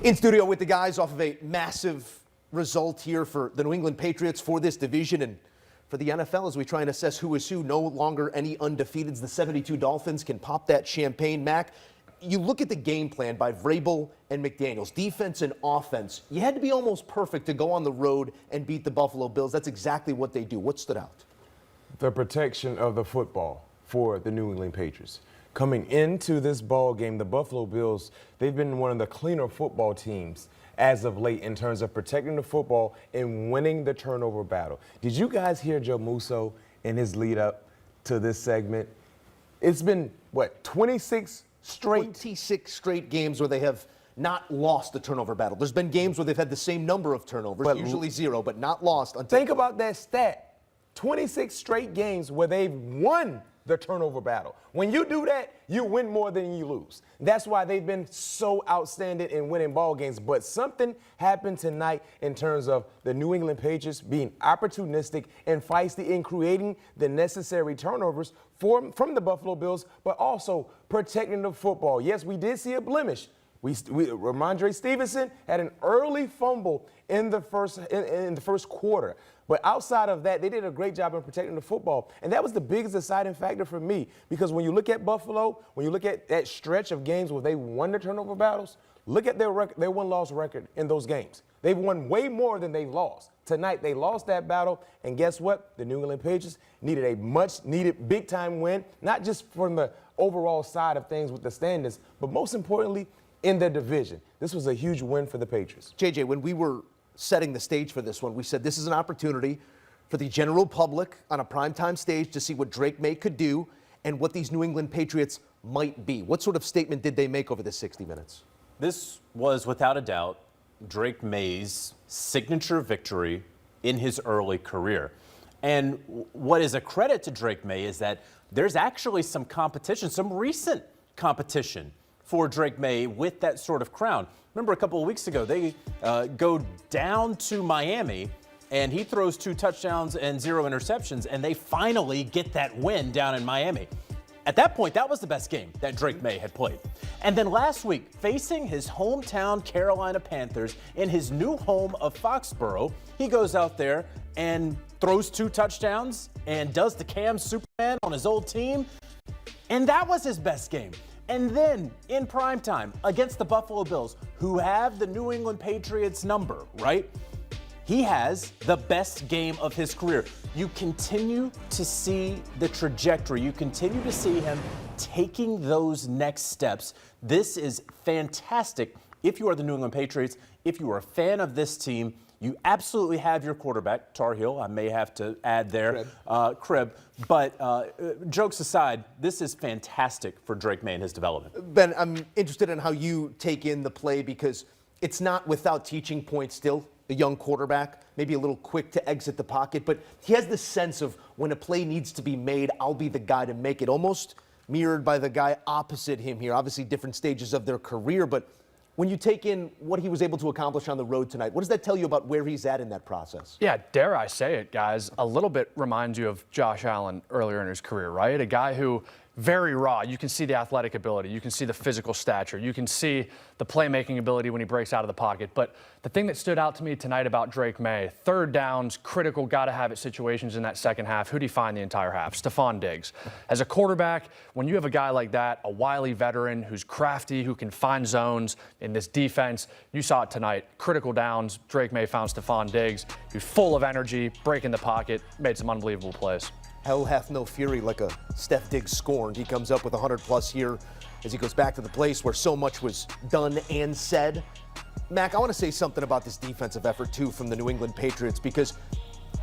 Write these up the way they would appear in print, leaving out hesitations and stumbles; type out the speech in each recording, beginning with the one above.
In studio with the guys off of a massive result here for the New England Patriots for this division and for the NFL as we try and assess who is who. No longer any undefeateds. The 72 Dolphins can pop that champagne. Mac, you look at the game plan by Vrabel and McDaniels, defense and offense. You had to be almost perfect to go on the road and beat the Buffalo Bills. That's exactly what they do. What stood out? The protection of the football for the New England Patriots. Coming into this ball game, the Buffalo Bills, they've been one of the cleaner football teams as of late in terms of protecting the football and winning the turnover battle. Did you guys hear Joe Musso in his lead up to this segment? It's been, what, 26 straight games where they have not lost the turnover battle. There's been games where they've had the same number of turnovers, usually 0, but not lost. Think about that stat. 26 straight games where they've won the turnover battle. When you do that, you win more than you lose. That's why they've been so outstanding in winning ball games. But something happened tonight in terms of the New England Patriots being opportunistic and feisty in creating the necessary turnovers from the Buffalo Bills, but also protecting the football. Yes, we did see a blemish. Ramondre Stevenson had an early fumble in the first quarter. But outside of that, they did a great job in protecting the football. And that was the biggest deciding factor for me. Because when you look at Buffalo, when you look at that stretch of games where they won the turnover battles, look at their win-loss record in those games. They've won way more than they've lost. Tonight, they lost that battle. And guess what? The New England Patriots needed a much-needed big-time win, not just from the overall side of things with the standings, but most importantly, in their division. This was a huge win for the Patriots. JJ, when we were setting the stage for this one, we said this is an opportunity for the general public on a primetime stage to see what Drake Maye could do and what these New England Patriots might be. What sort of statement did they make over the 60 minutes? This was, without a doubt, Drake Maye's signature victory in his early career. And what is a credit to Drake Maye is that there's actually some competition, some recent competition for Drake Maye with that sort of crown. Remember a couple of weeks ago, they go down to Miami, and he throws 2 touchdowns and 0 interceptions, and they finally get that win down in Miami. At that point, that was the best game that Drake Maye had played. And then last week, facing his hometown Carolina Panthers in his new home of Foxborough, he goes out there and throws 2 touchdowns and does the Cam Superman on his old team. And that was his best game. And then in primetime against the Buffalo Bills, who have the New England Patriots number, right? He has the best game of his career. You continue to see the trajectory. You continue to see him taking those next steps. This is fantastic. If you are the New England Patriots, if you are a fan of this team, you absolutely have your quarterback, Tar Heel. I may have to add there, Crib. But jokes aside, this is fantastic for Drake Maye and his development. Ben, I'm interested in how you take in the play because it's not without teaching points still. A young quarterback, maybe a little quick to exit the pocket, but he has this sense of when a play needs to be made, I'll be the guy to make it. Almost mirrored by the guy opposite him here. Obviously different stages of their career, but when you take in what he was able to accomplish on the road tonight, what does that tell you about where he's at in that process? Yeah, dare I say it, guys, a little bit reminds you of Josh Allen earlier in his career, right? A guy who very raw. You can see the athletic ability. You can see the physical stature. You can see the playmaking ability when he breaks out of the pocket. But the thing that stood out to me tonight about Drake Maye, 3rd downs, critical, got-to-have-it situations in that second half. Who'd he find the entire half? Stefon Diggs. As a quarterback, when you have a guy like that, a wily veteran who's crafty, who can find zones in this defense, you saw it tonight. Critical downs, Drake Maye found Stefon Diggs, who's full of energy, breaking the pocket, made some unbelievable plays. Hell hath no fury like a Steph Diggs scorned. He comes up with 100+ here as he goes back to the place where so much was done and said. Mac, I want to say something about this defensive effort, too, from the New England Patriots, because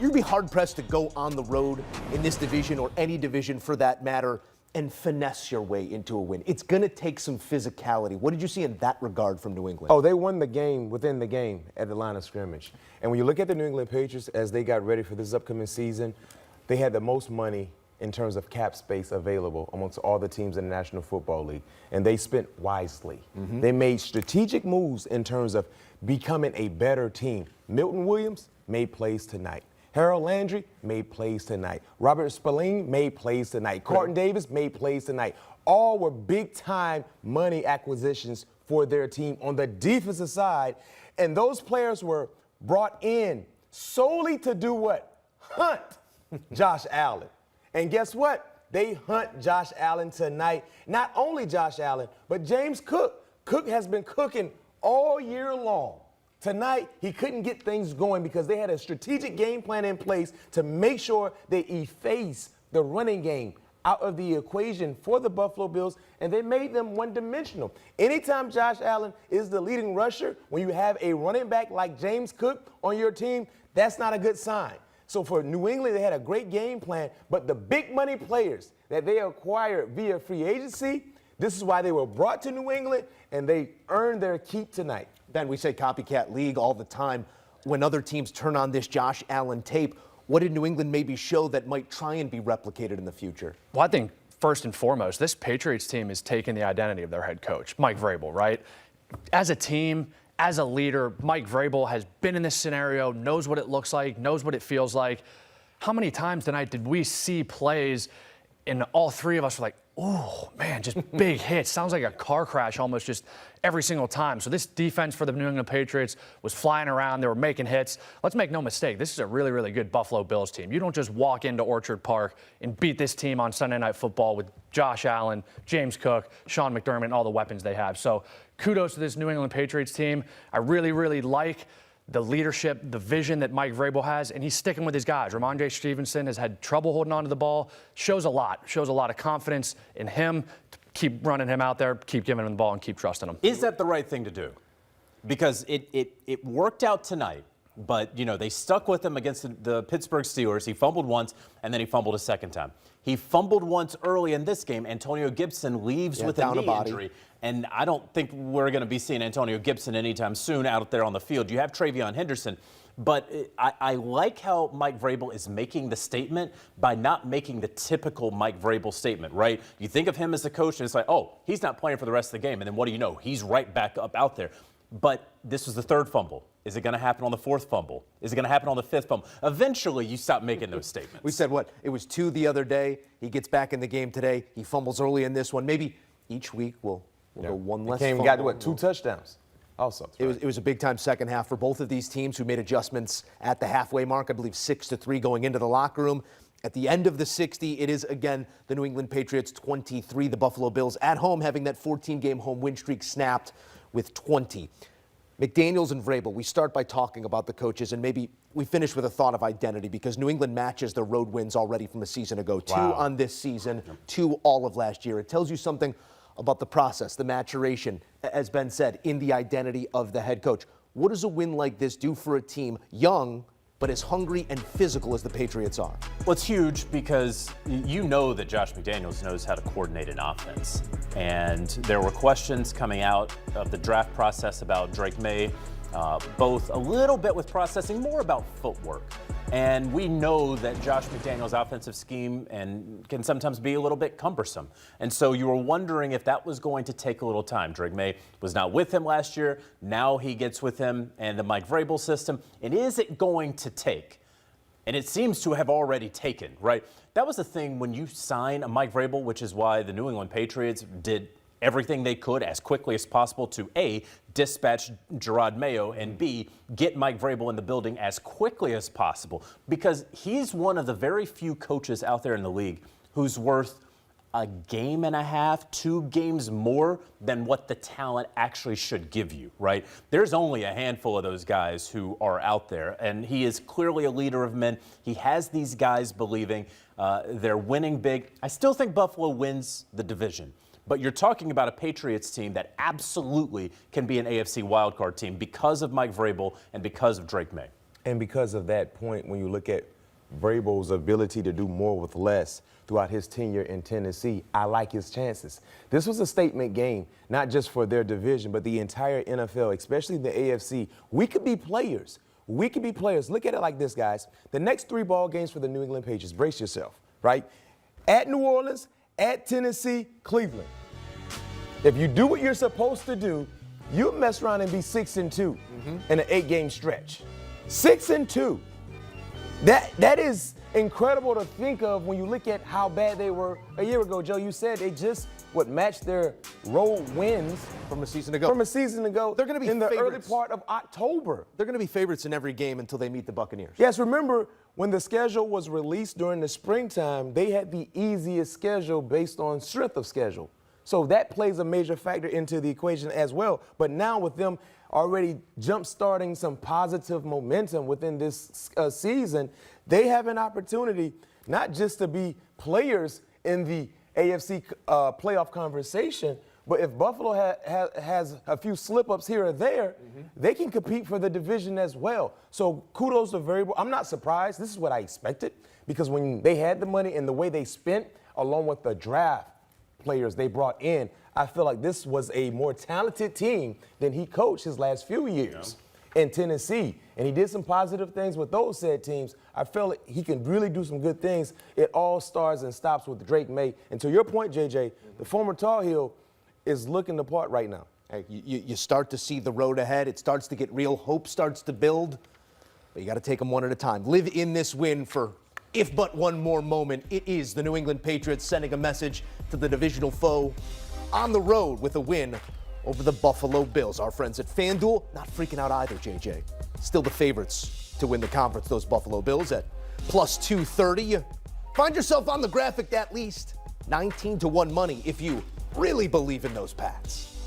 you'd be hard-pressed to go on the road in this division or any division for that matter and finesse your way into a win. It's going to take some physicality. What did you see in that regard from New England? Oh, they won the game within the game at the line of scrimmage. And when you look at the New England Patriots as they got ready for this upcoming season, they had the most money in terms of cap space available amongst all the teams in the National Football League, and they spent wisely. They made strategic moves in terms of becoming a better team. Milton Williams made plays tonight. Harold Landry made plays tonight. Robert Spillane made plays tonight. Carlton Davis made plays tonight. All were big-time money acquisitions for their team on the defensive side. And those players were brought in solely to do what? Hunt Josh Allen. And guess what? They hunt Josh Allen tonight. Not only Josh Allen, but James Cook. Cook has been cooking all year long. Tonight, he couldn't get things going because they had a strategic game plan in place to make sure they efface the running game out of the equation for the Buffalo Bills, and they made them one-dimensional. Anytime Josh Allen is the leading rusher, when you have a running back like James Cook on your team, that's not a good sign. So for New England, they had a great game plan, but the big money players that they acquired via free agency, this is why they were brought to New England, and they earned their keep tonight. Ben, we say copycat league all the time. When other teams turn on this Josh Allen tape, what did New England maybe show that might try and be replicated in the future? Well, I think first and foremost, this Patriots team is taking the identity of their head coach, Mike Vrabel, right? As a team, as a leader, Mike Vrabel has been in this scenario, knows what it looks like, knows what it feels like. How many times tonight did we see plays and all three of us were like, oh, man, just big hits. Sounds like a car crash almost just every single time. So this defense for the New England Patriots was flying around. They were making hits. Let's make no mistake. This is a really, really good Buffalo Bills team. You don't just walk into Orchard Park and beat this team on Sunday Night Football with Josh Allen, James Cook, Sean McDermott, and all the weapons they have. So kudos to this New England Patriots team. I really, really like the leadership, the vision that Mike Vrabel has, and he's sticking with his guys. Ramondre Stevenson has had trouble holding on to the ball. Shows a lot of confidence in him. Keep running him out there, keep giving him the ball, and keep trusting him. Is that the right thing to do? Because it worked out tonight, but, you know, they stuck with him against the Pittsburgh Steelers. He fumbled once, and then he fumbled a second time. He fumbled once early in this game. Antonio Gibson leaves with a knee injury. And I don't think we're going to be seeing Antonio Gibson anytime soon out there on the field. You have Travion Henderson. But I like how Mike Vrabel is making the statement by not making the typical Mike Vrabel statement, right? You think of him as a coach, and it's like, oh, he's not playing for the rest of the game. And then what do you know? He's right back up out there. But this was the third fumble. Is it going to happen on the fourth fumble? Is it going to happen on the fifth fumble? Eventually, you stop making those statements. We said what? It was 2 the other day. He gets back in the game today. He fumbles early in this one. Maybe each week we'll go one less fumble. Got to what, 2 touchdowns? Also, it was a big-time second half for both of these teams who made adjustments at the halfway mark. I believe 6-3 going into the locker room. At the end of the 60, it is again the New England Patriots 23, the Buffalo Bills at home having that 14-game home win streak snapped with 20. McDaniels and Vrabel, we start by talking about the coaches, and maybe we finish with a thought of identity because New England matches their road wins already from a season ago. Wow. 2 on this season, 2 all of last year. It tells you something about the process, the maturation, as Ben said, in the identity of the head coach. What does a win like this do for a team young but as hungry and physical as the Patriots are? Well, it's huge because you know that Josh McDaniels knows how to coordinate an offense. And there were questions coming out of the draft process about Drake Maye, both a little bit with processing, more about footwork. And we know that Josh McDaniels' offensive scheme can sometimes be a little bit cumbersome. And so you were wondering if that was going to take a little time. Drake Maye was not with him last year. Now he gets with him and the Mike Vrabel system. And is it going to take? And it seems to have already taken, right? That was the thing when you sign a Mike Vrabel, which is why the New England Patriots did everything they could as quickly as possible to A, dispatch Gerard Mayo, and B, get Mike Vrabel in the building as quickly as possible, because he's one of the very few coaches out there in the league who's worth a game and a half, 2 games more than what the talent actually should give you, right? There's only a handful of those guys who are out there, and he is clearly a leader of men. He has these guys believing they're winning big. I still think Buffalo wins the division. But you're talking about a Patriots team that absolutely can be an AFC wildcard team because of Mike Vrabel and because of Drake Maye. And because of that point, when you look at Vrabel's ability to do more with less throughout his tenure in Tennessee, I like his chances. This was a statement game, not just for their division, but the entire NFL, especially the AFC. We could be players. We could be players. Look at it like this, guys. The next 3 ball games for the New England Patriots, brace yourself, right? At New Orleans, at Tennessee, Cleveland. If you do what you're supposed to do, you'll mess around and be 6-2 in an 8-game stretch. 6-2. That is incredible to think of when you look at how bad they were a year ago. Joe, you said they just would match their road wins from a season ago. They're going to be in the favorites. early part of October. They're going to be favorites in every game until they meet the Buccaneers. Yes, remember when the schedule was released during the springtime, they had the easiest schedule based on strength of schedule. So that plays a major factor into the equation as well. But now with them already jump-starting some positive momentum within this season, they have an opportunity not just to be players in the AFC playoff conversation, but if Buffalo has a few slip-ups here or there, they can compete for the division as well. So kudos to Variable. I'm not surprised. This is what I expected because when they had the money and the way they spent, along with the draft players they brought in, I feel like this was a more talented team than he coached his last few years in Tennessee. And he did some positive things with those said teams. I feel like he can really do some good things. It all starts and stops with Drake Maye. And to your point, JJ, the former Tar Heel is looking the part right now. Hey, you start to see the road ahead. It starts to get real. Hope starts to build. But you got to take them one at a time. Live in this win for if but one more moment. It is the New England Patriots sending a message to the divisional foe on the road with a win over the Buffalo Bills. Our friends at FanDuel not freaking out either, JJ. Still the favorites to win the conference, those Buffalo Bills at plus 230. Find yourself on the graphic at least 19-1 money if you really believe in those Pats.